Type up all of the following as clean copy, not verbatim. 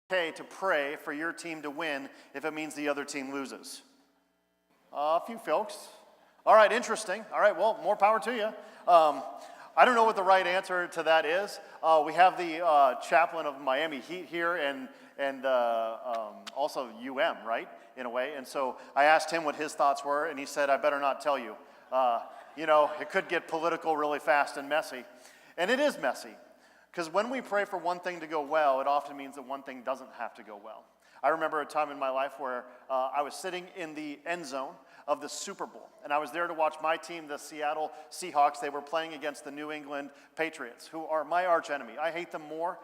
Okay to pray for your team to win if it means the other team loses? A few folks. All right, interesting. All right, well, more power to you. I don't know what the right answer to that is. We have the chaplain of Miami Heat here and also UM, right, in a way. And so I asked him what his thoughts were, and he said, I better not tell you. It could get political really fast and messy. And it is messy. Because when we pray for one thing to go well, it often means that one thing doesn't have to go well. I remember a time in my life where I was sitting in the end zone of the Super Bowl, and I was there to watch my team, the Seattle Seahawks. They were playing against the New England Patriots, who are my arch enemy. I hate them more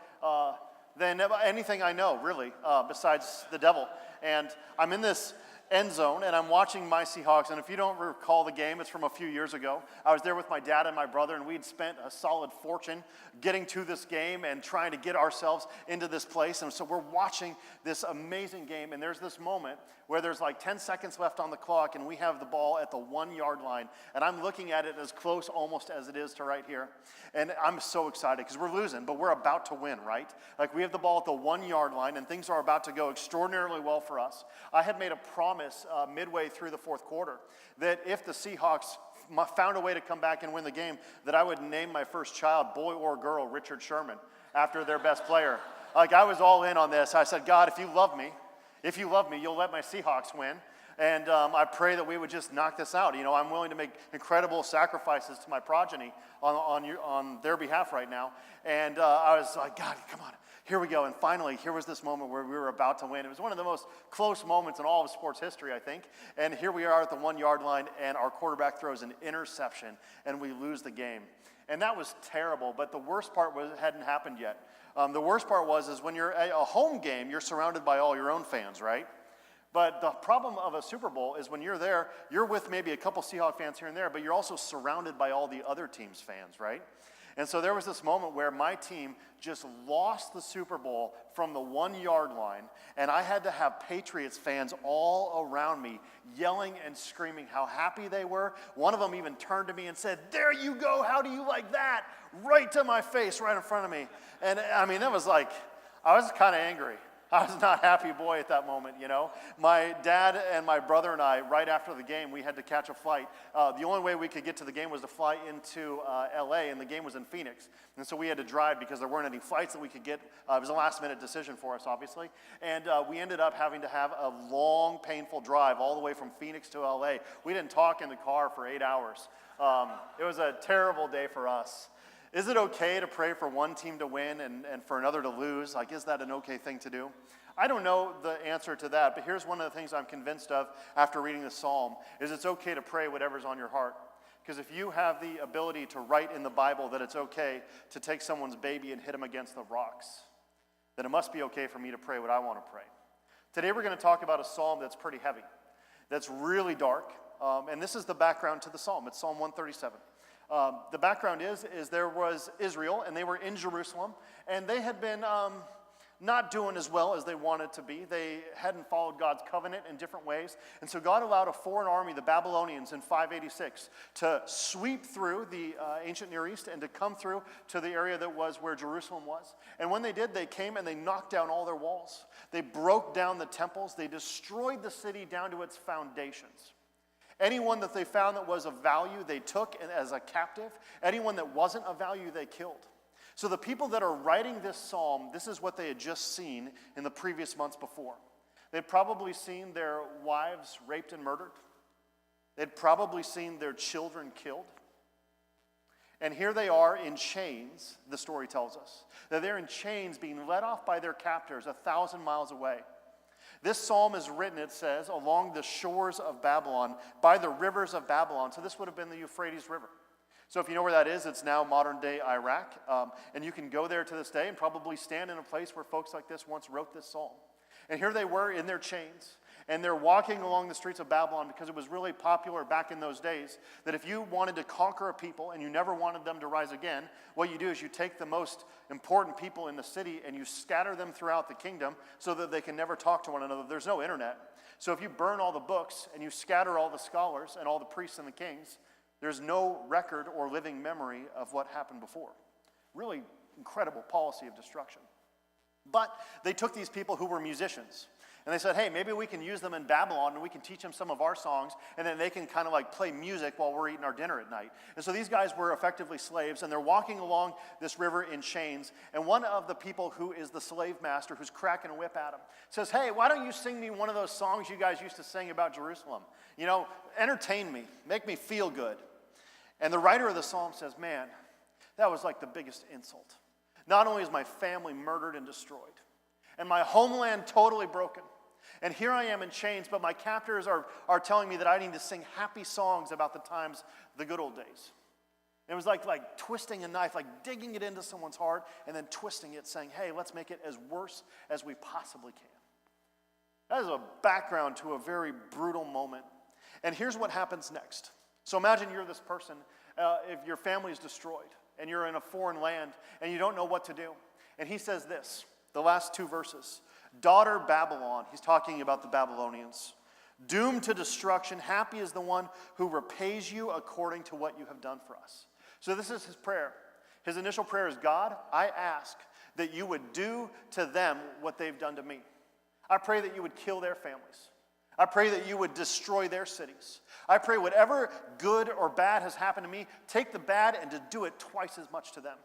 than anything I know, really, besides the devil. And I'm in this end zone, and I'm watching my Seahawks, and if you don't recall the game, it's from a few years ago. I was there with my dad and my brother, and we'd spent a solid fortune getting to this game and trying to get ourselves into this place, and so we're watching this amazing game, and there's this moment where there's like 10 seconds left on the clock, and we have the ball at the 1-yard line, and I'm looking at it as close almost as it is to right here, and I'm so excited because we're losing, but we're about to win, right? Like, we have the ball at the 1-yard line, and things are about to go extraordinarily well for us. I had made a promise midway through the fourth quarter that if the Seahawks found a way to come back and win the game, that I would name my first child, boy or girl, Richard Sherman, after their best player. Like, I was all in on this. I said, God, if you love me, you'll let my Seahawks win. And I pray that we would just knock this out. You know, I'm willing to make incredible sacrifices to my progeny on their behalf right now. And I was like, God, come on. Here we go. And finally, here was this moment where we were about to win. It was one of the most close moments in all of sports history, I think. And here we are at the 1-yard line, and our quarterback throws an interception, and we lose the game. And that was terrible, but the worst part was it hadn't happened yet. The worst part is when you're at a home game, you're surrounded by all your own fans, right? But the problem of a Super Bowl is when you're there, you're with maybe a couple Seahawks fans here and there, but you're also surrounded by all the other team's fans, right? And so there was this moment where my team just lost the Super Bowl from the 1-yard line, and I had to have Patriots fans all around me yelling and screaming how happy they were. One of them even turned to me and said, "There you go, how do you like that?" Right to my face, right in front of me. And I mean, it was like, I was kind of angry. I was not a happy boy at that moment, you know. My dad and my brother and I, right after the game, we had to catch a flight. The only way we could get to the game was to fly into L.A., and the game was in Phoenix. And so we had to drive because there weren't any flights that we could get. It was a last-minute decision for us, obviously. And we ended up having to have a long, painful drive all the way from Phoenix to L.A. We didn't talk in the car for 8 hours. It was a terrible day for us. Is it okay to pray for one team to win and for another to lose? Like, is that an okay thing to do? I don't know the answer to that, but here's one of the things I'm convinced of after reading the psalm, is it's okay to pray whatever's on your heart. Because if you have the ability to write in the Bible that it's okay to take someone's baby and hit him against the rocks, then it must be okay for me to pray what I want to pray. Today we're going to talk about a psalm that's pretty heavy, that's really dark, and this is the background to the psalm. It's Psalm 137. The background is there was Israel, and they were in Jerusalem, and they had been not doing as well as they wanted to be. They hadn't followed God's covenant in different ways, and so God allowed a foreign army, the Babylonians, in 586, to sweep through the ancient Near East and to come through to the area that was where Jerusalem was. And when they did, they came and they knocked down all their walls. They broke down the temples. They destroyed the city down to its foundations. Anyone that they found that was of value, they took as a captive. Anyone that wasn't of value, they killed. So the people that are writing this psalm, this is what they had just seen in the previous months before. They'd probably seen their wives raped and murdered. They'd probably seen their children killed. And here they are in chains, the story tells us. That they're in chains being led off by their captors 1,000 miles away. This psalm is written, it says, along the shores of Babylon, by the rivers of Babylon. So this would have been the Euphrates River. So if you know where that is, it's now modern-day Iraq. And you can go there to this day and probably stand in a place where folks like this once wrote this psalm. And here they were in their chains. And they're walking along the streets of Babylon because it was really popular back in those days that if you wanted to conquer a people and you never wanted them to rise again, what you do is you take the most important people in the city and you scatter them throughout the kingdom so that they can never talk to one another. There's no internet. So if you burn all the books and you scatter all the scholars and all the priests and the kings, there's no record or living memory of what happened before. Really incredible policy of destruction. But they took these people who were musicians, and they said, hey, maybe we can use them in Babylon, and we can teach them some of our songs, and then they can kind of like play music while we're eating our dinner at night. And so these guys were effectively slaves, and they're walking along this river in chains, and one of the people who is the slave master, who's cracking a whip at them, says, hey, why don't you sing me one of those songs you guys used to sing about Jerusalem? You know, entertain me, make me feel good. And the writer of the psalm says, man, that was like the biggest insult. Not only is my family murdered and destroyed, and my homeland totally broken, and here I am in chains, but my captors are telling me that I need to sing happy songs about the times, the good old days. It was like twisting a knife, like digging it into someone's heart and then twisting it, saying, hey, let's make it as worse as we possibly can. That is a background to a very brutal moment. And here's what happens next. So imagine you're this person, if your family is destroyed, and you're in a foreign land, and you don't know what to do. And he says this, the last two verses. Daughter Babylon, he's talking about the Babylonians, doomed to destruction, happy is the one who repays you according to what you have done for us. So this is his prayer. His initial prayer is, God, I ask that you would do to them what they've done to me. I pray that you would kill their families. I pray that you would destroy their cities. I pray whatever good or bad has happened to me, take the bad and to do it twice as much to them.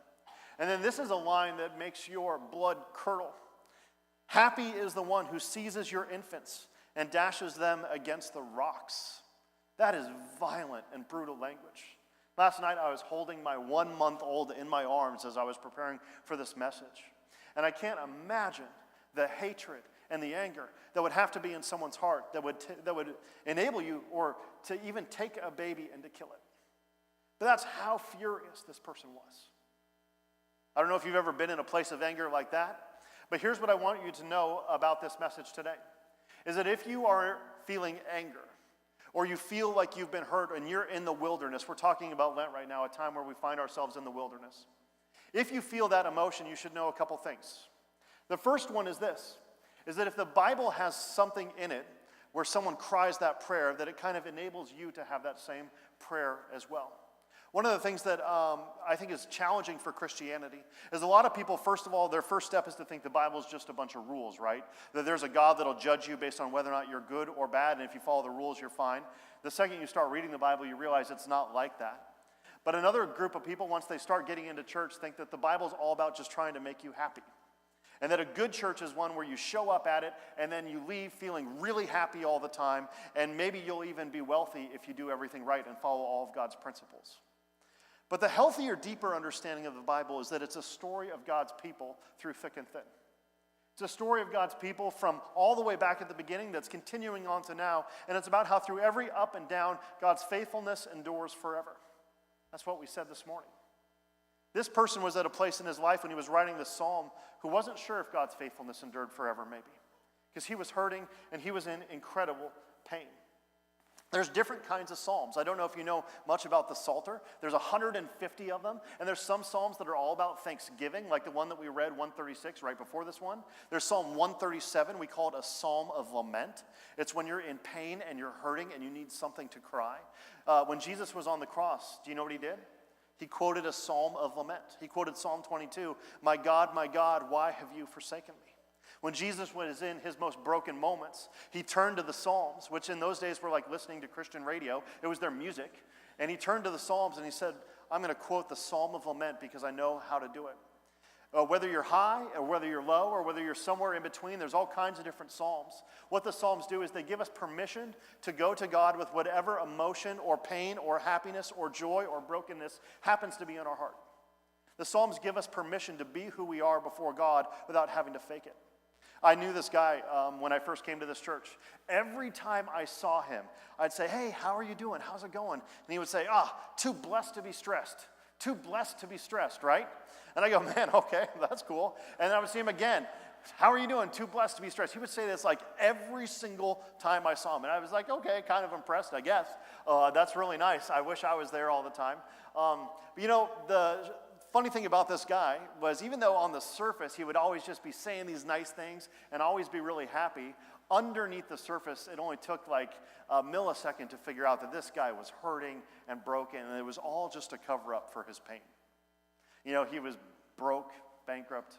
And then this is a line that makes your blood curdle. Happy is the one who seizes your infants and dashes them against the rocks. That is violent and brutal language. Last night I was holding my 1-month-old in my arms as I was preparing for this message. And I can't imagine the hatred and the anger that would have to be in someone's heart that would enable you or to even take a baby and to kill it. But that's how furious this person was. I don't know if you've ever been in a place of anger like that. But here's what I want you to know about this message today, is that if you are feeling anger, or you feel like you've been hurt and you're in the wilderness, we're talking about Lent right now, a time where we find ourselves in the wilderness. If you feel that emotion, you should know a couple things. The first one is this, is that if the Bible has something in it where someone cries that prayer, that it kind of enables you to have that same prayer as well. One of the things that I think is challenging for Christianity is a lot of people, first of all, their first step is to think the Bible is just a bunch of rules, right? That there's a God that'll judge you based on whether or not you're good or bad, and if you follow the rules, you're fine. The second you start reading the Bible, you realize it's not like that. But another group of people, once they start getting into church, think that the Bible is all about just trying to make you happy. And that a good church is one where you show up at it and then you leave feeling really happy all the time, and maybe you'll even be wealthy if you do everything right and follow all of God's principles. But the healthier, deeper understanding of the Bible is that it's a story of God's people through thick and thin. It's a story of God's people from all the way back at the beginning that's continuing on to now, and it's about how through every up and down, God's faithfulness endures forever. That's what we said this morning. This person was at a place in his life when he was writing this psalm who wasn't sure if God's faithfulness endured forever, maybe, because he was hurting and he was in incredible pain. There's different kinds of psalms. I don't know if you know much about the Psalter. There's 150 of them, and there's some psalms that are all about thanksgiving, like the one that we read, 136, right before this one. There's Psalm 137. We call it a psalm of lament. It's when you're in pain and you're hurting and you need something to cry. When Jesus was on the cross, do you know what he did? He quoted a psalm of lament. He quoted Psalm 22, my God, why have you forsaken me? When Jesus was in his most broken moments, he turned to the Psalms, which in those days were like listening to Christian radio. It was their music. And he turned to the Psalms and he said, I'm going to quote the Psalm of Lament because I know how to do it. Whether you're high or whether you're low or whether you're somewhere in between, there's all kinds of different Psalms. What the Psalms do is they give us permission to go to God with whatever emotion or pain or happiness or joy or brokenness happens to be in our heart. The Psalms give us permission to be who we are before God without having to fake it. I knew this guy when I first came to this church. Every time I saw him, I'd say, hey, how are you doing? How's it going? And he would say, too blessed to be stressed. Too blessed to be stressed, right? And I go, man, okay, that's cool. And then I would see him again. How are you doing? Too blessed to be stressed. He would say this like every single time I saw him. And I was like, okay, kind of impressed, I guess. That's really nice. I wish I was there all the time. But you know, the funny thing about this guy was even though on the surface he would always just be saying these nice things and always be really happy, underneath the surface it only took like a millisecond to figure out that this guy was hurting and broken, and it was all just a cover up for his pain. You know, he was broke, bankrupt,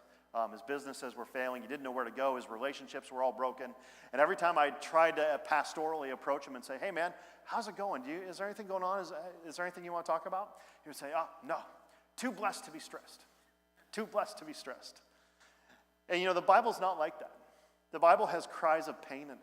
His businesses were failing. He didn't know where to go. His relationships were all broken. And every time I tried to pastorally approach him and say, hey, man, how's it going? Is there anything going on? Is there anything you want to talk about? He would say, oh, no, too blessed to be stressed. Too blessed to be stressed. And the Bible's not like that. The Bible has cries of pain in it.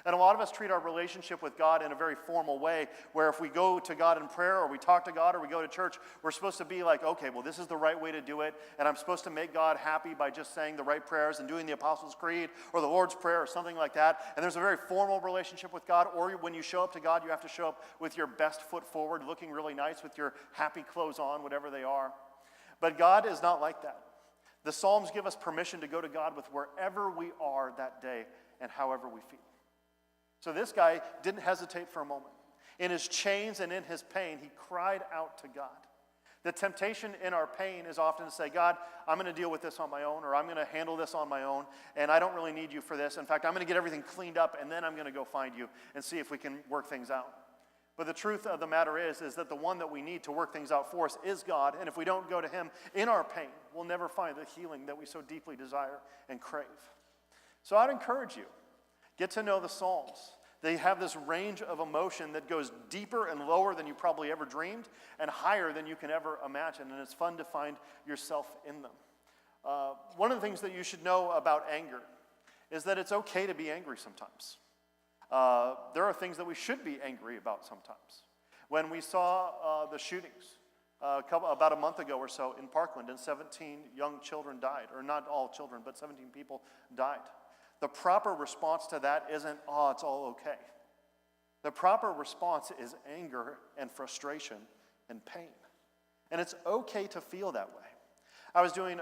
And a lot of us treat our relationship with God in a very formal way, where if we go to God in prayer or we talk to God or we go to church, we're supposed to be like, okay, well, this is the right way to do it, and I'm supposed to make God happy by just saying the right prayers and doing the Apostles' Creed or the Lord's Prayer or something like that. And there's a very formal relationship with God, or when you show up to God, you have to show up with your best foot forward, looking really nice with your happy clothes on, whatever they are. But God is not like that. The Psalms give us permission to go to God with wherever we are that day and however we feel. So this guy didn't hesitate for a moment. In his chains and in his pain, he cried out to God. The temptation in our pain is often to say, God, I'm going to deal with this on my own, or I'm going to handle this on my own, and I don't really need you for this. In fact, I'm going to get everything cleaned up, and then I'm going to go find you and see if we can work things out. But the truth of the matter is that the one that we need to work things out for us is God, and if we don't go to him in our pain, we'll never find the healing that we so deeply desire and crave. So I'd encourage you, get to know the Psalms. They have this range of emotion that goes deeper and lower than you probably ever dreamed and higher than you can ever imagine, and it's fun to find yourself in them. One of the things that you should know about anger is that it's okay to be angry sometimes. There are things that we should be angry about sometimes. When we saw the shootings about a month ago or so in Parkland, and 17 young children died, or not all children, but 17 people died. The proper response to that isn't, oh, it's all okay. The proper response is anger and frustration and pain. And it's okay to feel that way. I was doing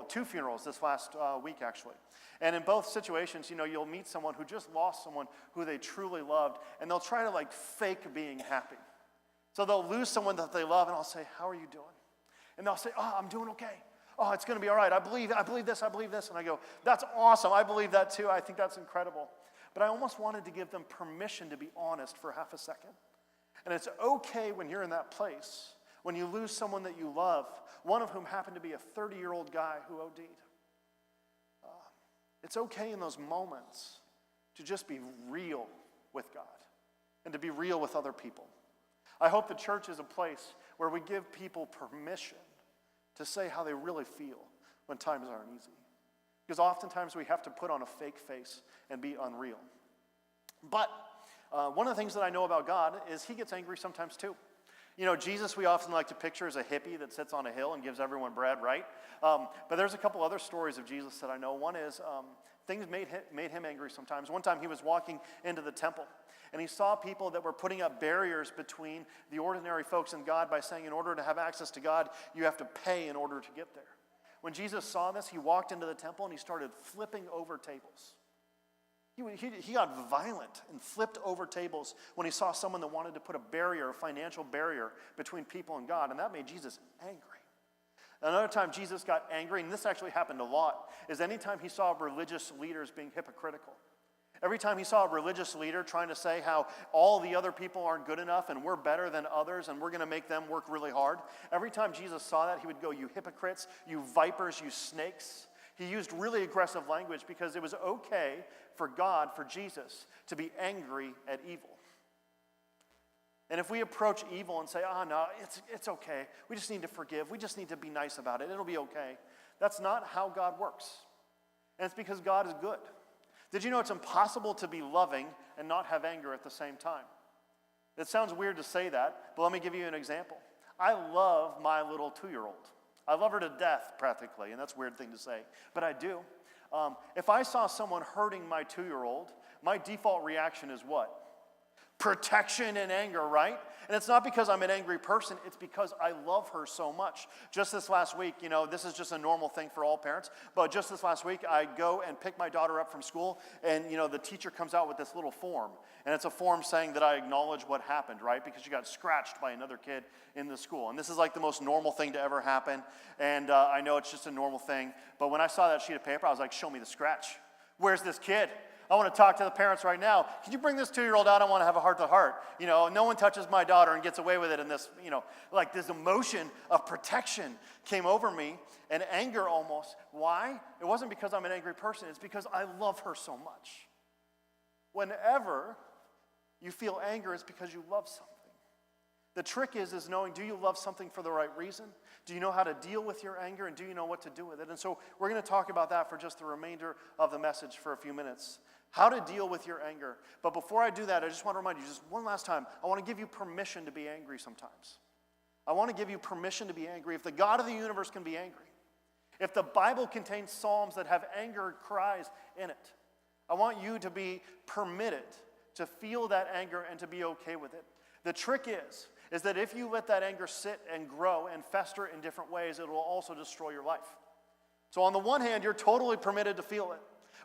two funerals this last week, actually. And in both situations, you'll meet someone who just lost someone who they truly loved, and they'll try to fake being happy. So they'll lose someone that they love, and I'll say, how are you doing? And they'll say, oh, I'm doing okay. Oh, it's going to be all right. I believe this. And I go, that's awesome. I believe that too. I think that's incredible. But I almost wanted to give them permission to be honest for half a second. And it's okay when you're in that place, when you lose someone that you love, one of whom happened to be a 30-year-old guy who OD'd. It's okay in those moments to just be real with God and to be real with other people. I hope the church is a place where we give people permission to say how they really feel when times aren't easy. Because oftentimes we have to put on a fake face and be unreal. But one of the things that I know about God is he gets angry sometimes too. Jesus we often like to picture as a hippie that sits on a hill and gives everyone bread, right? But there's a couple other stories of Jesus that I know. One is things made him angry sometimes. One time he was walking into the temple, and he saw people that were putting up barriers between the ordinary folks and God by saying in order to have access to God, you have to pay in order to get there. When Jesus saw this, he walked into the temple and he started flipping over tables. He got violent and flipped over tables when he saw someone that wanted to put a financial barrier between people and God, and that made Jesus angry. Another time Jesus got angry, and this actually happened a lot, is anytime he saw religious leaders being hypocritical. Every time he saw a religious leader trying to say how all the other people aren't good enough and we're better than others and we're going to make them work really hard, every time Jesus saw that, he would go, you hypocrites, you vipers, you snakes. He used really aggressive language because it was okay for God, for Jesus, to be angry at evil. And if we approach evil and say, no, it's okay. We just need to forgive. We just need to be nice about it. It'll be okay. That's not how God works. And it's because God is good. Did you know it's impossible to be loving and not have anger at the same time? It sounds weird to say that, but let me give you an example. I love my little 2-year-old. I love her to death, practically, and that's a weird thing to say, but I do. If I saw someone hurting my 2-year-old, my default reaction is what? Protection and anger, right? And it's not because I'm an angry person, it's because I love her so much. Just this last week, this is just a normal thing for all parents, but just this last week, I go and pick my daughter up from school, and the teacher comes out with this little form, and it's a form saying that I acknowledge what happened, right? Because she got scratched by another kid in the school. And this is like the most normal thing to ever happen, and I know it's just a normal thing, but when I saw that sheet of paper, I was like, show me the scratch. Where's this kid? I want to talk to the parents right now. Can you bring this 2-year-old out? I want to have a heart-to-heart. No one touches my daughter and gets away with it. And this, like this emotion of protection came over me, and anger almost. Why? It wasn't because I'm an angry person. It's because I love her so much. Whenever you feel anger, it's because you love something. The trick is knowing, do you love something for the right reason? Do you know how to deal with your anger, and do you know what to do with it? And so we're going to talk about that for just the remainder of the message for a few minutes. How to deal with your anger. But before I do that, I just want to remind you just one last time, I want to give you permission to be angry sometimes. I want to give you permission to be angry. If the God of the universe can be angry, if the Bible contains psalms that have anger cries in it, I want you to be permitted to feel that anger and to be okay with it. The trick is that if you let that anger sit and grow and fester in different ways, it will also destroy your life. So on the one hand, you're totally permitted to feel it.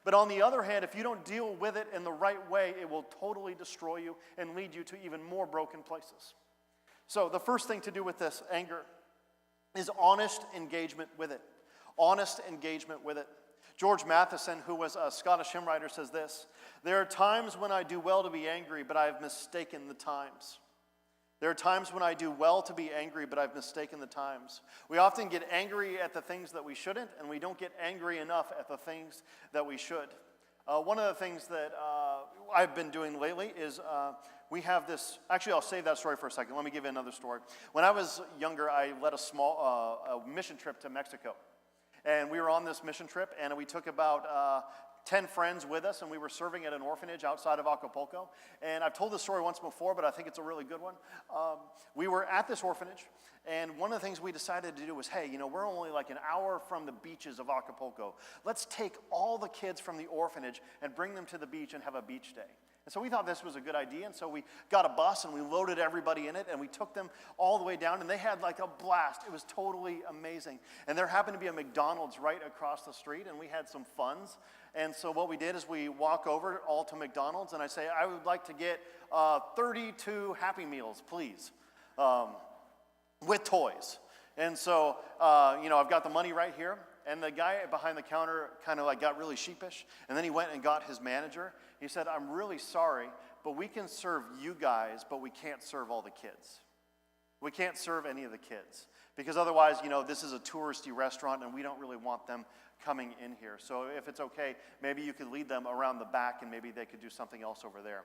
But on the other hand, if you don't deal with it in the right way, it will totally destroy you and lead you to even more broken places. So the first thing to do with this anger is honest engagement with it. Honest engagement with it. George Matheson, who was a Scottish hymn writer, says this: "There are times when I do well to be angry, but I have mistaken the times." There are times when I do well to be angry, but I've mistaken the times. We often get angry at the things that we shouldn't, and we don't get angry enough at the things that we should. One of the things that I've been doing lately is we have this. Actually, I'll save that story for a second. Let me give you another story. When I was younger, I led a mission trip to Mexico. And we were on this mission trip, and we took about 10 friends with us, and we were serving at an orphanage outside of Acapulco. And I've told this story once before, but I think it's a really good one. We were at this orphanage, and one of the things we decided to do was, hey, we're only like an hour from the beaches of Acapulco. Let's take all the kids from the orphanage and bring them to the beach and have a beach day. And so we thought this was a good idea, and so we got a bus and we loaded everybody in it, and we took them all the way down, and they had like a blast. It was totally amazing. And there happened to be a McDonald's right across the street, and we had some funds. And so what we did is we walk over all to McDonald's, and I say, I would like to get 32 Happy Meals, please, with toys. And so, I've got the money right here. And the guy behind the counter kind of like got really sheepish. And then he went and got his manager. He said, I'm really sorry, but we can serve you guys, but we can't serve all the kids. We can't serve any of the kids. Because otherwise, this is a touristy restaurant, and we don't really want them coming in here. So if it's okay, maybe you could lead them around the back, and maybe they could do something else over there.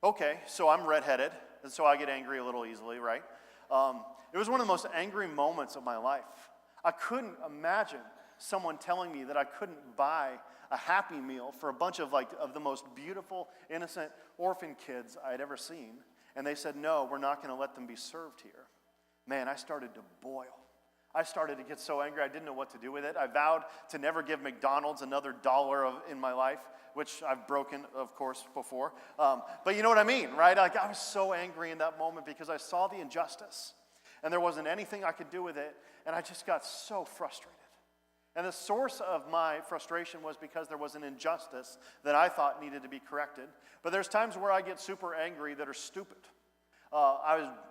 Okay, so I'm redheaded, and so I get angry a little easily, right? It was one of the most angry moments of my life. I couldn't imagine someone telling me that I couldn't buy a Happy Meal for a bunch of the most beautiful, innocent orphan kids I'd ever seen. And they said, no, we're not going to let them be served here. Man, I started to boil. I started to get so angry, I didn't know what to do with it. I vowed to never give McDonald's another dollar in my life, which I've broken, of course, before. But you know what I mean, right? Like, I was so angry in that moment because I saw the injustice, and there wasn't anything I could do with it, and I just got so frustrated. And the source of my frustration was because there was an injustice that I thought needed to be corrected. But there's times where I get super angry that are stupid.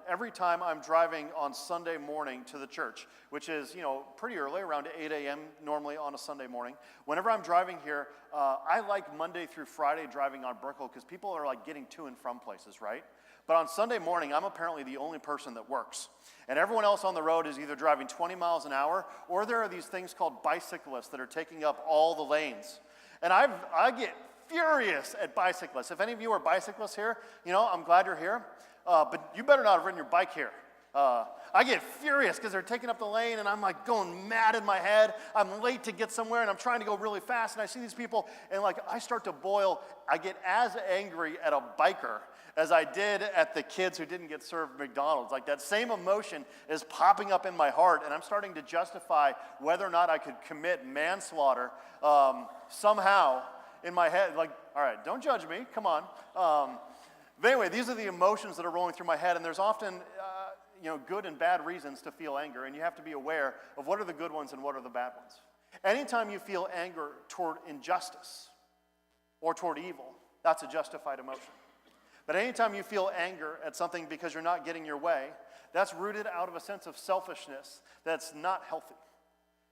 Every time I'm driving on Sunday morning to the church, which is, pretty early, around 8 a.m. normally on a Sunday morning. Whenever I'm driving here, I like Monday through Friday driving on Brickell because people are like getting to and from places, right? But on Sunday morning, I'm apparently the only person that works. And everyone else on the road is either driving 20 miles an hour, or there are these things called bicyclists that are taking up all the lanes. And I get furious at bicyclists. If any of you are bicyclists here, I'm glad you're here. But you better not have ridden your bike here. I get furious because they're taking up the lane, and I'm like going mad in my head. I'm late to get somewhere, and I'm trying to go really fast, and I see these people, and I start to boil. I get as angry at a biker as I did at the kids who didn't get served McDonald's. Like, that same emotion is popping up in my heart, and I'm starting to justify whether or not I could commit manslaughter somehow in my head. Like, all right, don't judge me, come on. But anyway, these are the emotions that are rolling through my head, and there's often good and bad reasons to feel anger, and you have to be aware of what are the good ones and what are the bad ones. Anytime you feel anger toward injustice or toward evil, that's a justified emotion. But anytime you feel anger at something because you're not getting your way, that's rooted out of a sense of selfishness that's not healthy.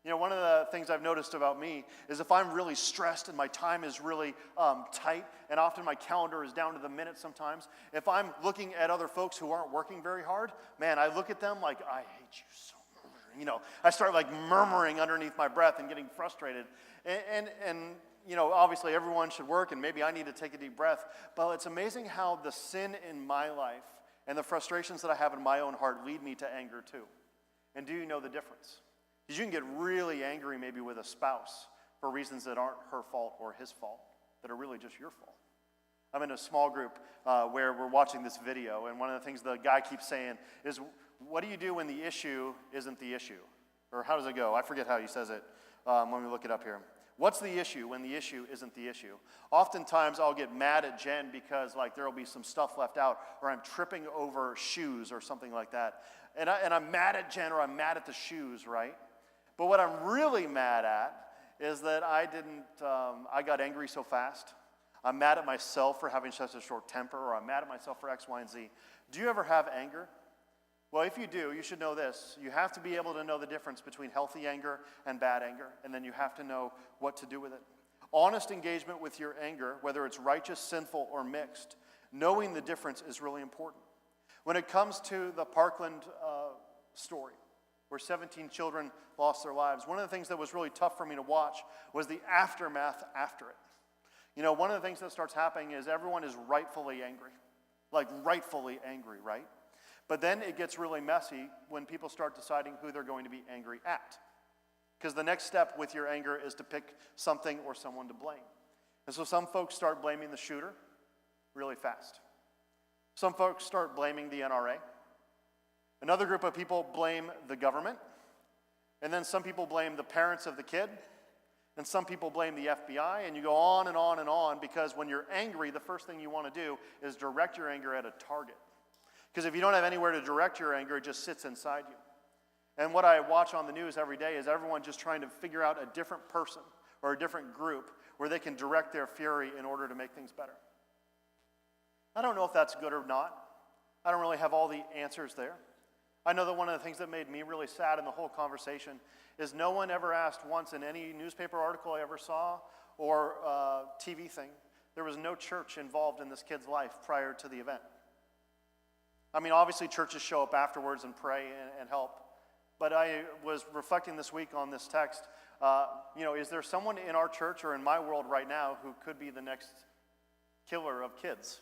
One of the things I've noticed about me is if I'm really stressed and my time is really tight, and often my calendar is down to the minute sometimes, if I'm looking at other folks who aren't working very hard, man, I look at them like, I hate you so much. I start like murmuring underneath my breath and getting frustrated. And obviously everyone should work, and maybe I need to take a deep breath, but it's amazing how the sin in my life and the frustrations that I have in my own heart lead me to anger too. And do you know the difference? Because you can get really angry maybe with a spouse for reasons that aren't her fault or his fault, that are really just your fault. I'm in a small group where we're watching this video, and one of the things the guy keeps saying is, what do you do when the issue isn't the issue? Or how does it go? I forget how he says it. Let me look it up here. What's the issue when the issue isn't the issue? Oftentimes I'll get mad at Jen because there will be some stuff left out, or I'm tripping over shoes or something like that. And I'm mad at Jen, or I'm mad at the shoes, right? But what I'm really mad at is that I got angry so fast. I'm mad at myself for having such a short temper, or I'm mad at myself for X, Y, and Z. Do you ever have anger? Well, if you do, you should know this. You have to be able to know the difference between healthy anger and bad anger, and then you have to know what to do with it. Honest engagement with your anger, whether it's righteous, sinful, or mixed, knowing the difference is really important. When it comes to the Parkland story, where 17 children lost their lives, one of the things that was really tough for me to watch was the aftermath after it. One of the things that starts happening is everyone is rightfully angry. Rightfully angry, right? But then it gets really messy when people start deciding who they're going to be angry at. Because the next step with your anger is to pick something or someone to blame. And so some folks start blaming the shooter really fast. Some folks start blaming the NRA. Another group of people blame the government. And then some people blame the parents of the kid. And some people blame the FBI. And you go on and on and on, because when you're angry, the first thing you want to do is direct your anger at a target. Because if you don't have anywhere to direct your anger, it just sits inside you. And what I watch on the news every day is everyone just trying to figure out a different person or a different group where they can direct their fury in order to make things better. I don't know if that's good or not. I don't really have all the answers there. I know that one of the things that made me really sad in the whole conversation is no one ever asked once in any newspaper article I ever saw or TV thing, there was no church involved in this kid's life prior to the event. I mean, obviously churches show up afterwards and pray and help. But I was reflecting this week on this text. Is there someone in our church or in my world right now who could be the next killer of kids?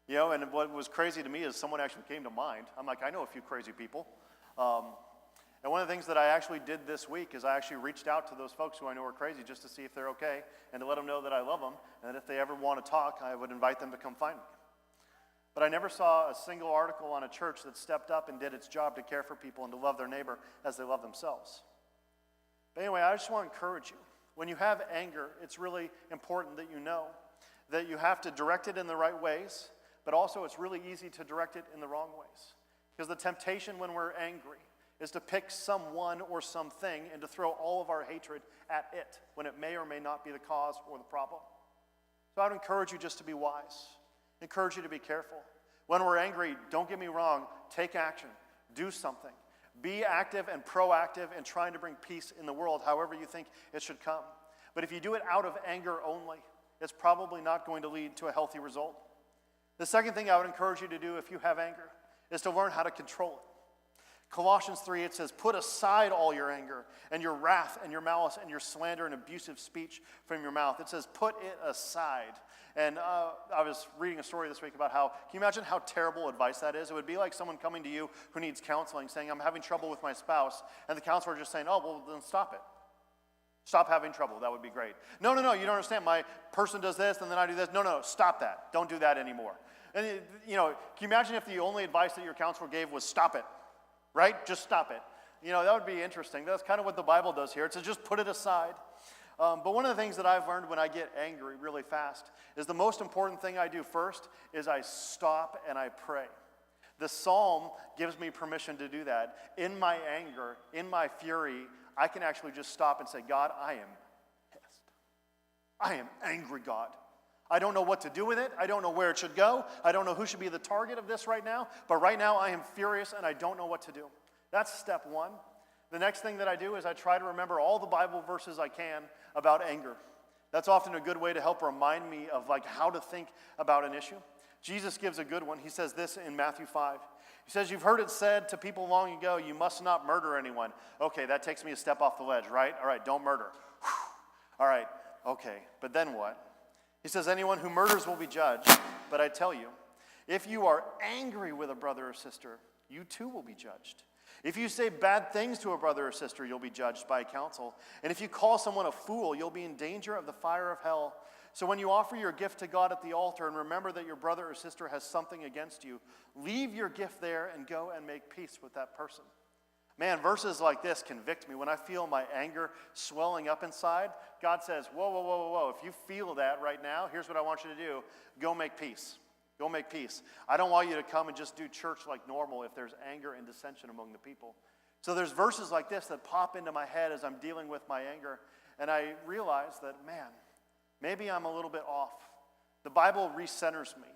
And what was crazy to me is someone actually came to mind. I'm like, I know a few crazy people. And one of the things that I actually did this week is I actually reached out to those folks who I know are crazy just to see if they're okay and to let them know that I love them, and that if they ever want to talk, I would invite them to come find me. But I never saw a single article on a church that stepped up and did its job to care for people and to love their neighbor as they love themselves. But anyway, I just want to encourage you. When you have anger, it's really important that you know that you have to direct it in the right ways, but also it's really easy to direct it in the wrong ways. Because the temptation when we're angry is to pick someone or something and to throw all of our hatred at it when it may or may not be the cause or the problem. So I would encourage you just to be wise. Encourage you to be careful. When we're angry, don't get me wrong, take action. Do something. Be active and proactive in trying to bring peace in the world, however you think it should come. But if you do it out of anger only, it's probably not going to lead to a healthy result. The second thing I would encourage you to do if you have anger is to learn how to control it. Colossians 3, it says, put aside all your anger and your wrath and your malice and your slander and abusive speech from your mouth. It says, put it aside. And I was reading a story this week about can you imagine how terrible advice that is? It would be like someone coming to you who needs counseling saying, I'm having trouble with my spouse. And the counselor just saying, oh, well, then stop it. Stop having trouble. That would be great. No, you don't understand. My person does this and then I do this. No, stop that. Don't do that anymore. And, can you imagine if the only advice that your counselor gave was stop it? Right? Just stop it. That would be interesting. That's kind of what the Bible does here. It says just put it aside. But one of the things that I've learned when I get angry really fast is the most important thing I do first is I stop and I pray. The psalm gives me permission to do that. In my anger, in my fury, I can actually just stop and say, God, I am pissed. I am angry, God. I don't know what to do with it. I don't know where it should go. I don't know who should be the target of this right now. But right now I am furious and I don't know what to do. That's step one. The next thing that I do is I try to remember all the Bible verses I can about anger. That's often a good way to help remind me of how to think about an issue. Jesus gives a good one. He says this in Matthew 5. He says, you've heard it said to people long ago, you must not murder anyone. Okay, that takes me a step off the ledge, right? All right, don't murder. Whew. All right, okay, but then what? He says, anyone who murders will be judged. But I tell you, if you are angry with a brother or sister, you too will be judged. If you say bad things to a brother or sister, you'll be judged by council. And if you call someone a fool, you'll be in danger of the fire of hell. So when you offer your gift to God at the altar and remember that your brother or sister has something against you, leave your gift there and go and make peace with that person. Man, verses like this convict me. When I feel my anger swelling up inside, God says, whoa, whoa, whoa, whoa, whoa. If you feel that right now, here's what I want you to do. Go make peace. Go make peace. I don't want you to come and just do church like normal if there's anger and dissension among the people. So there's verses like this that pop into my head as I'm dealing with my anger. And I realize that, man, maybe I'm a little bit off. The Bible recenters me.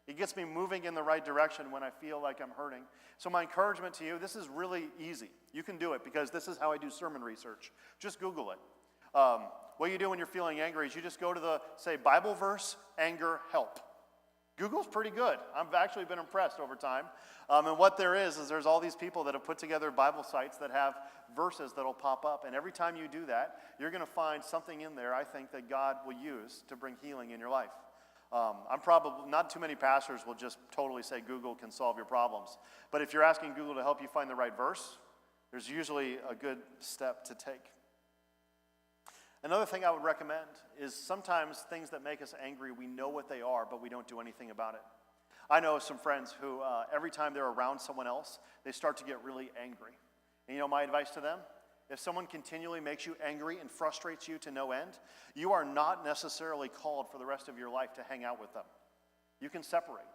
It gets me moving in the right direction when I feel like I'm hurting. So my encouragement to you, this is really easy. You can do it because this is how I do sermon research. Just Google it. What you do when you're feeling angry is you just go to say, Bible verse, anger, help. Google's pretty good. I've actually been impressed over time. And what there is there's all these people that have put together Bible sites that have verses that'll pop up. And every time you do that, you're going to find something in there, I think, that God will use to bring healing in your life. I'm probably, not too many pastors will just totally say Google can solve your problems. But if you're asking Google to help you find the right verse, there's usually a good step to take. Another thing I would recommend is sometimes things that make us angry, we know what they are, but we don't do anything about it. I know some friends who every time they're around someone else, they start to get really angry. And you know my advice to them? If someone continually makes you angry and frustrates you to no end, you are not necessarily called for the rest of your life to hang out with them. You can separate.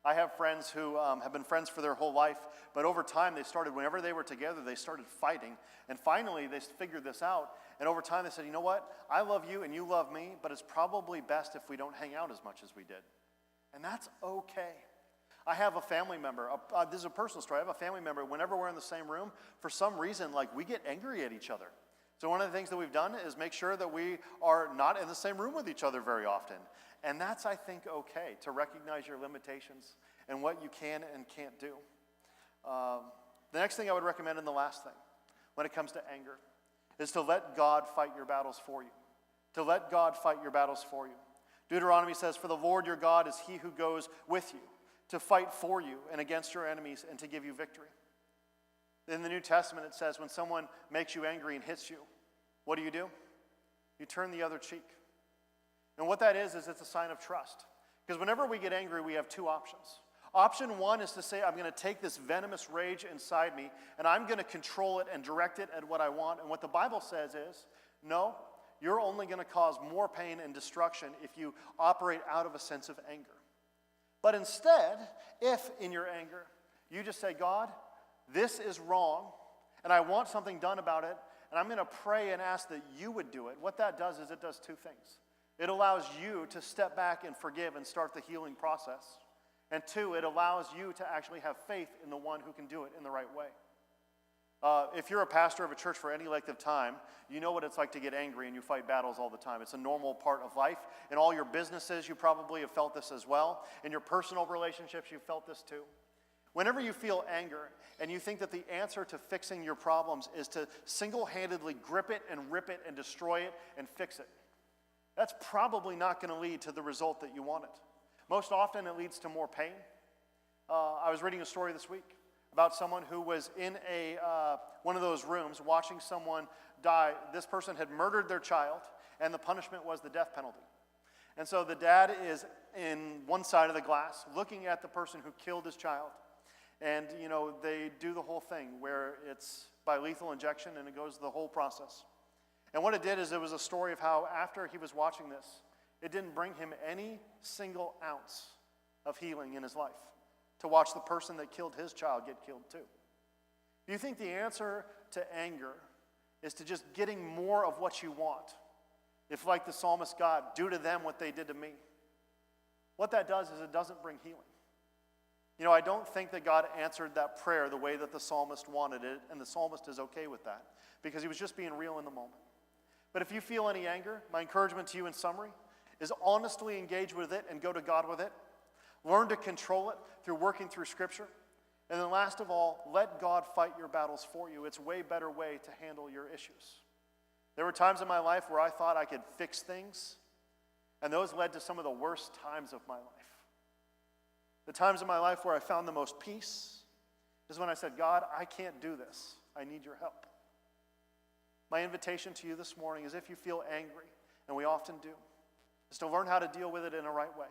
I have friends who have been friends for their whole life, but over time whenever they were together, they started fighting. And finally, they figured this out. And over time, they said, you know what? I love you and you love me, but it's probably best if we don't hang out as much as we did. And that's okay. I have a family member, this is a personal story. I have a family member, whenever we're in the same room, for some reason, we get angry at each other. So one of the things that we've done is make sure that we are not in the same room with each other very often. And that's, I think, okay, to recognize your limitations and what you can and can't do. The next thing I would recommend, and the last thing, when it comes to anger, is to let God fight your battles for you. To let God fight your battles for you. Deuteronomy says, for the Lord your God is he who goes with you, to fight for you and against your enemies and to give you victory. In the New Testament, it says when someone makes you angry and hits you, what do? You turn the other cheek. And what that is it's a sign of trust. Because whenever we get angry, we have two options. Option one is to say, I'm going to take this venomous rage inside me, and I'm going to control it and direct it at what I want. And what the Bible says is, no, you're only going to cause more pain and destruction if you operate out of a sense of anger. But instead, if in your anger, you just say, God, this is wrong, and I want something done about it, and I'm going to pray and ask that you would do it. What that does is it does two things. It allows you to step back and forgive and start the healing process. And two, it allows you to actually have faith in the one who can do it in the right way. If you're a pastor of a church for any length of time, you know what it's like to get angry and you fight battles all the time. It's a normal part of life. In all your businesses, you probably have felt this as well. In your personal relationships, you've felt this too. Whenever you feel anger and you think that the answer to fixing your problems is to single-handedly grip it and rip it and destroy it and fix it, that's probably not going to lead to the result that you wanted. Most often, it leads to more pain. I was reading a story this week about someone who was in one of those rooms watching someone die. This person had murdered their child, and the punishment was the death penalty. And so the dad is in one side of the glass looking at the person who killed his child. And, they do the whole thing where it's by lethal injection, and it goes the whole process. And what it did is it was a story of how after he was watching this, it didn't bring him any single ounce of healing in his life to watch the person that killed his child get killed too. Do you think the answer to anger is to just getting more of what you want? If, like the psalmist, God, do to them what they did to me. What that does is it doesn't bring healing. You know, I don't think that God answered that prayer the way that the psalmist wanted it, and the psalmist is okay with that because he was just being real in the moment. But if you feel any anger, my encouragement to you in summary is honestly engage with it and go to God with it. Learn to control it through working through Scripture. And then last of all, let God fight your battles for you. It's a way better way to handle your issues. There were times in my life where I thought I could fix things, and those led to some of the worst times of my life. The times in my life where I found the most peace is when I said, God, I can't do this. I need your help. My invitation to you this morning is if you feel angry, and we often do, is to learn how to deal with it in a right way.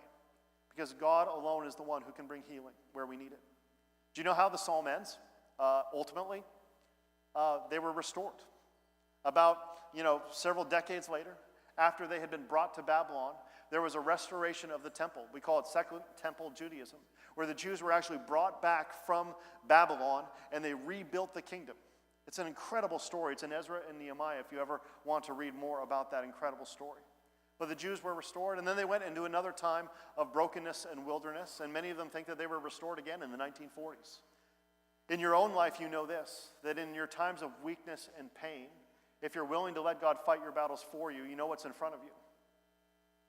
Because God alone is the one who can bring healing where we need it. Do you know how the psalm ends? Ultimately, they were restored. About, several decades later, after they had been brought to Babylon, there was a restoration of the temple. We call it Second Temple Judaism, where the Jews were actually brought back from Babylon and they rebuilt the kingdom. It's an incredible story. It's in Ezra and Nehemiah if you ever want to read more about that incredible story. But the Jews were restored, and then they went into another time of brokenness and wilderness, and many of them think that they were restored again in the 1940s. In your own life, you know this, that in your times of weakness and pain, if you're willing to let God fight your battles for you, you know what's in front of you.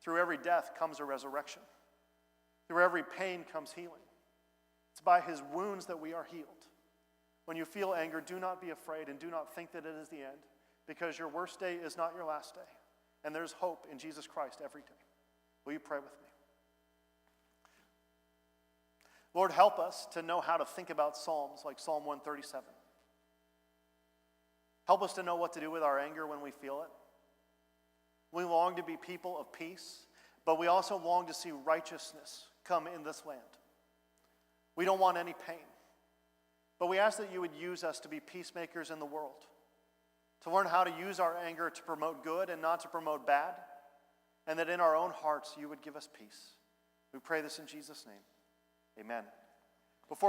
Through every death comes a resurrection. Through every pain comes healing. It's by his wounds that we are healed. When you feel anger, do not be afraid and do not think that it is the end, because your worst day is not your last day. And there's hope in Jesus Christ every day. Will you pray with me? Lord, help us to know how to think about Psalms like Psalm 137. Help us to know what to do with our anger when we feel it. We long to be people of peace, but we also long to see righteousness come in this land. We don't want any pain, but we ask that you would use us to be peacemakers in the world, to learn how to use our anger to promote good and not to promote bad, and that in our own hearts you would give us peace. We pray this in Jesus' name. Amen. Before we